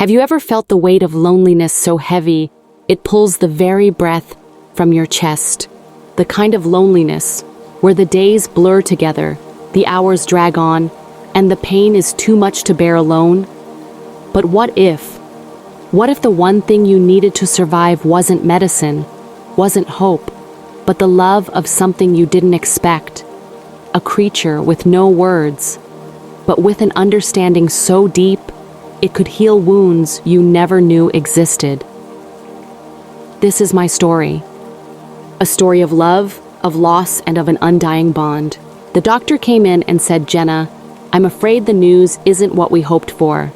Have you ever felt the weight of loneliness so heavy it pulls the very breath from your chest? The kind of loneliness where the days blur together, the hours drag on, and the pain is too much to bear alone? But what if? What if the one thing you needed to survive wasn't medicine, wasn't hope, but the love of something you didn't expect? A creature with no words, but with an understanding so deep it could heal wounds you never knew existed. This is my story. A story of love, of loss, and of an undying bond. The doctor came in and said, "Jenna, I'm afraid the news isn't what we hoped for."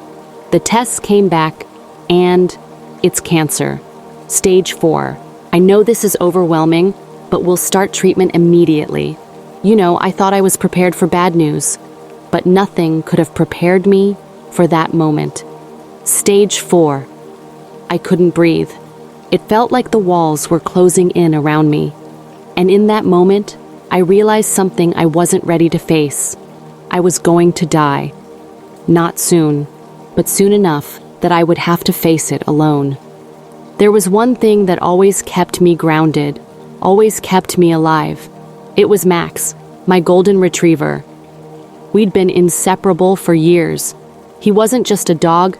The tests came back, and it's cancer. Stage 4. I know this is overwhelming, but we'll start treatment immediately. I thought I was prepared for bad news, but nothing could have prepared me for that moment. Stage 4. I couldn't breathe. It felt like the walls were closing in around me. And in that moment, I realized something I wasn't ready to face. I was going to die. Not soon, but soon enough that I would have to face it alone. There was one thing that always kept me grounded, always kept me alive. It was Max, my golden retriever. We'd been inseparable for years. He wasn't just a dog,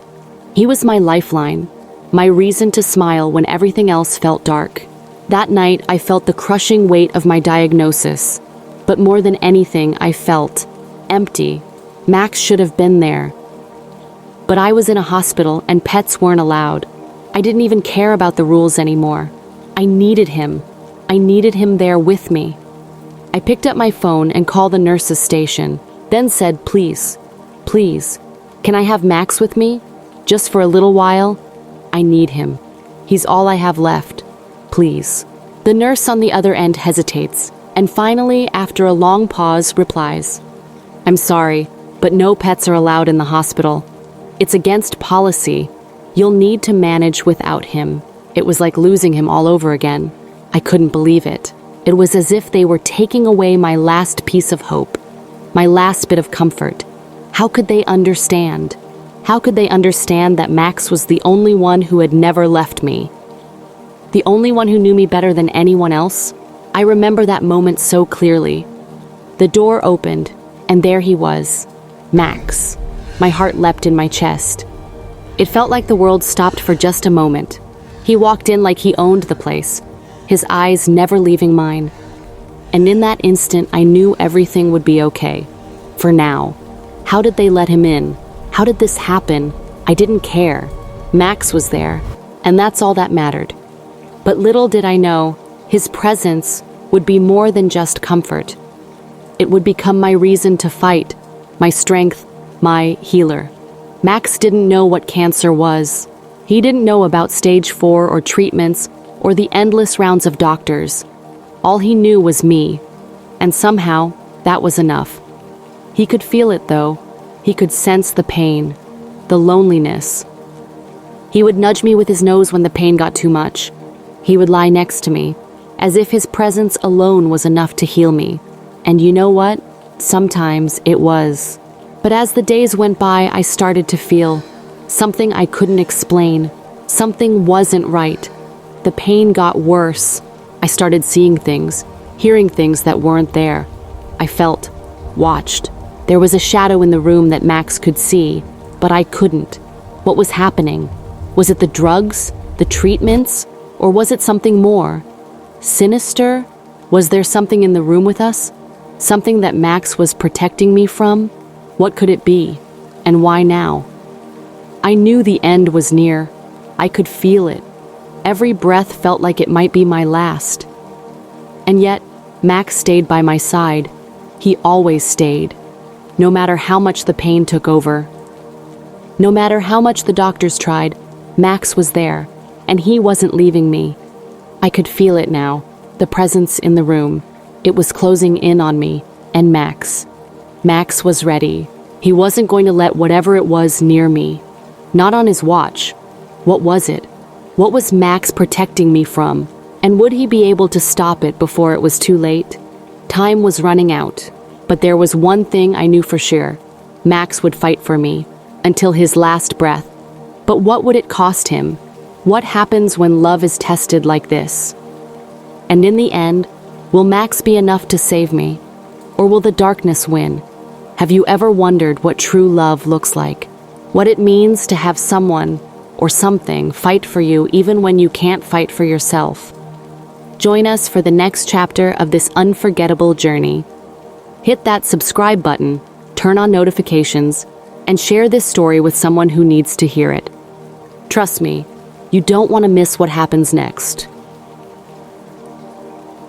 he was my lifeline, my reason to smile when everything else felt dark. That night, I felt the crushing weight of my diagnosis, but more than anything, I felt empty. Max should have been there. But I was in a hospital and pets weren't allowed. I didn't even care about the rules anymore. I needed him. I needed him there with me. I picked up my phone and called the nurse's station, then said, please, can I have Max with me? Just for a little while? I need him. He's all I have left. Please. The nurse on the other end hesitates, and finally, after a long pause, replies, I'm sorry, but no pets are allowed in the hospital. It's against policy. You'll need to manage without him. It was like losing him all over again. I couldn't believe it. It was as if they were taking away my last piece of hope, my last bit of comfort. How could they understand? How could they understand that Max was the only one who had never left me? The only one who knew me better than anyone else? I remember that moment so clearly. The door opened, and there he was, Max. My heart leapt in my chest. It felt like the world stopped for just a moment. He walked in like he owned the place, his eyes never leaving mine. And in that instant, I knew everything would be okay. For now. How did they let him in? How did this happen? I didn't care. Max was there, and that's all that mattered. But little did I know, his presence would be more than just comfort. It would become my reason to fight, my strength, my healer. Max didn't know what cancer was. He didn't know about stage 4 or treatments or the endless rounds of doctors. All he knew was me, and somehow that was enough. He could feel it though. He could sense the pain, the loneliness. He would nudge me with his nose when the pain got too much. He would lie next to me, as if his presence alone was enough to heal me. And you know what? Sometimes it was. But as the days went by, I started to feel something I couldn't explain. Something wasn't right. The pain got worse. I started seeing things, hearing things that weren't there. I felt, watched. There was a shadow in the room that Max could see, but I couldn't. What was happening? Was it the drugs, the treatments, or was it something more? Sinister? Was there something in the room with us? Something that Max was protecting me from? What could it be? And why now? I knew the end was near. I could feel it. Every breath felt like it might be my last. And yet, Max stayed by my side. He always stayed. No matter how much the pain took over. No matter how much the doctors tried, Max was there, and he wasn't leaving me. I could feel it now, the presence in the room. It was closing in on me, and Max. Max was ready. He wasn't going to let whatever it was near me. Not on his watch. What was it? What was Max protecting me from? And would he be able to stop it before it was too late? Time was running out. But there was one thing I knew for sure. Max would fight for me, until his last breath. But what would it cost him? What happens when love is tested like this? And in the end, will Max be enough to save me? Or will the darkness win? Have you ever wondered what true love looks like? What it means to have someone or something fight for you even when you can't fight for yourself? Join us for the next chapter of this unforgettable journey. Hit that subscribe button, turn on notifications, and share this story with someone who needs to hear it. Trust me, you don't want to miss what happens next.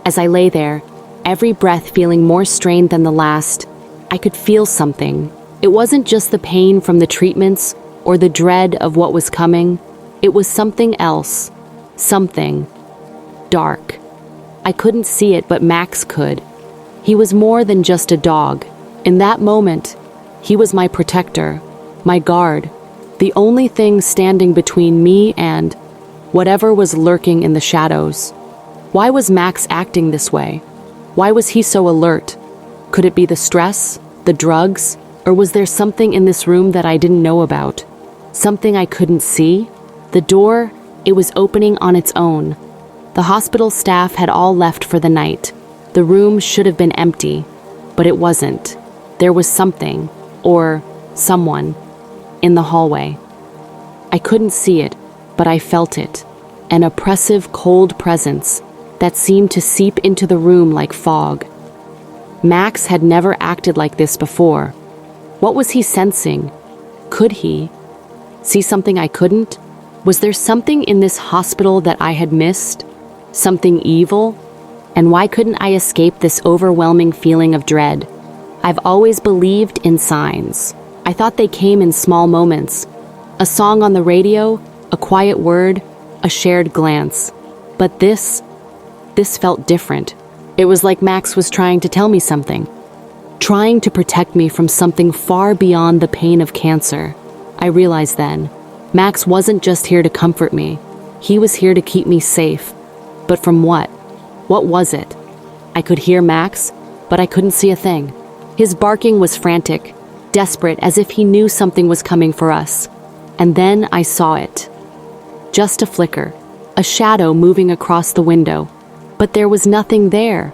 As I lay there, every breath feeling more strained than the last, I could feel something. It wasn't just the pain from the treatments or the dread of what was coming. It was something else. Something dark. I couldn't see it, but Max could. He was more than just a dog. In that moment, he was my protector, my guard, the only thing standing between me and whatever was lurking in the shadows. Why was Max acting this way? Why was he so alert? Could it be the stress, the drugs, or was there something in this room that I didn't know about? Something I couldn't see? The door, it was opening on its own. The hospital staff had all left for the night. The room should have been empty, but it wasn't. There was something, or someone, in the hallway. I couldn't see it, but I felt it. An oppressive, cold presence that seemed to seep into the room like fog. Max had never acted like this before. What was he sensing? Could he see something I couldn't? Was there something in this hospital that I had missed? Something evil? And why couldn't I escape this overwhelming feeling of dread? I've always believed in signs. I thought they came in small moments. A song on the radio, a quiet word, a shared glance. But this felt different. It was like Max was trying to tell me something. Trying to protect me from something far beyond the pain of cancer. I realized then, Max wasn't just here to comfort me. He was here to keep me safe. But from what? What was it? I could hear Max, but I couldn't see a thing. His barking was frantic, desperate, as if he knew something was coming for us. And then I saw it. Just a flicker, a shadow moving across the window. But there was nothing there.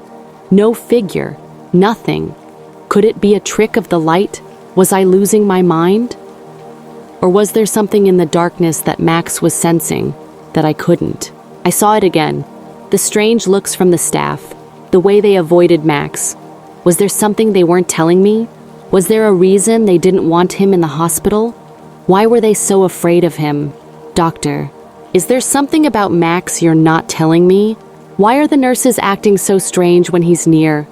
No figure, nothing. Could it be a trick of the light? Was I losing my mind? Or was there something in the darkness that Max was sensing that I couldn't? I saw it again. The strange looks from the staff, the way they avoided Max. Was there something they weren't telling me? Was there a reason they didn't want him in the hospital? Why were they so afraid of him? Doctor, is there something about Max you're not telling me? Why are the nurses acting so strange when he's near?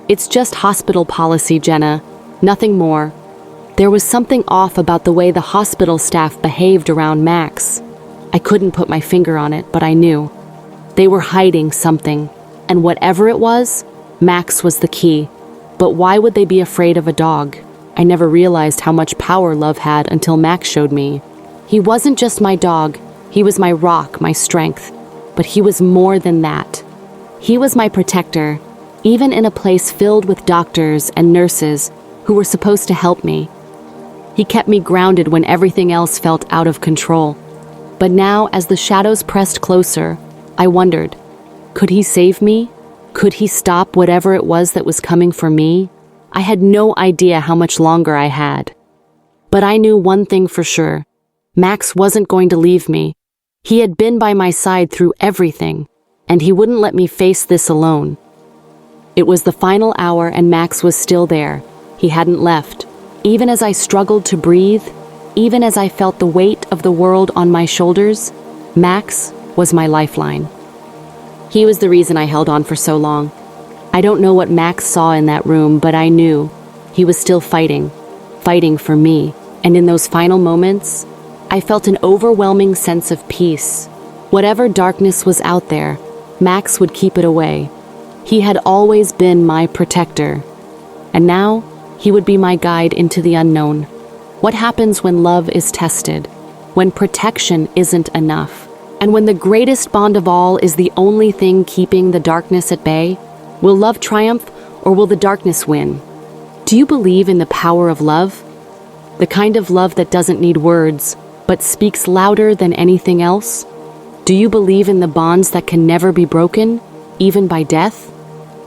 It's just hospital policy, Jenna. Nothing more. There was something off about the way the hospital staff behaved around Max. I couldn't put my finger on it, but I knew. They were hiding something, and whatever it was, Max was the key. But why would they be afraid of a dog? I never realized how much power love had until Max showed me. He wasn't just my dog, he was my rock, my strength. But he was more than that. He was my protector, even in a place filled with doctors and nurses who were supposed to help me. He kept me grounded when everything else felt out of control. But now, as the shadows pressed closer, I wondered, could he save me? Could he stop whatever it was that was coming for me? I had no idea how much longer I had. But I knew one thing for sure. Max wasn't going to leave me. He had been by my side through everything, and he wouldn't let me face this alone. It was the final hour and Max was still there. He hadn't left. Even as I struggled to breathe, even as I felt the weight of the world on my shoulders, Max was my lifeline. He was the reason I held on for so long. I don't know what Max saw in that room, but I knew he was still fighting for me. And in those final moments, I felt an overwhelming sense of peace. Whatever darkness was out there, Max would keep it away. He had always been my protector. And now, he would be my guide into the unknown. What happens when love is tested? When protection isn't enough? And when the greatest bond of all is the only thing keeping the darkness at bay? Will love triumph, or will the darkness win? Do you believe in the power of love? The kind of love that doesn't need words, but speaks louder than anything else? Do you believe in the bonds that can never be broken, even by death?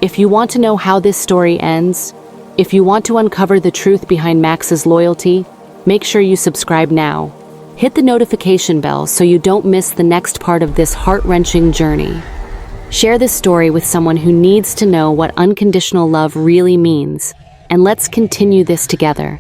If you want to know how this story ends, if you want to uncover the truth behind Max's loyalty, make sure you subscribe now. Hit the notification bell so you don't miss the next part of this heart-wrenching journey. Share this story with someone who needs to know what unconditional love really means, and let's continue this together.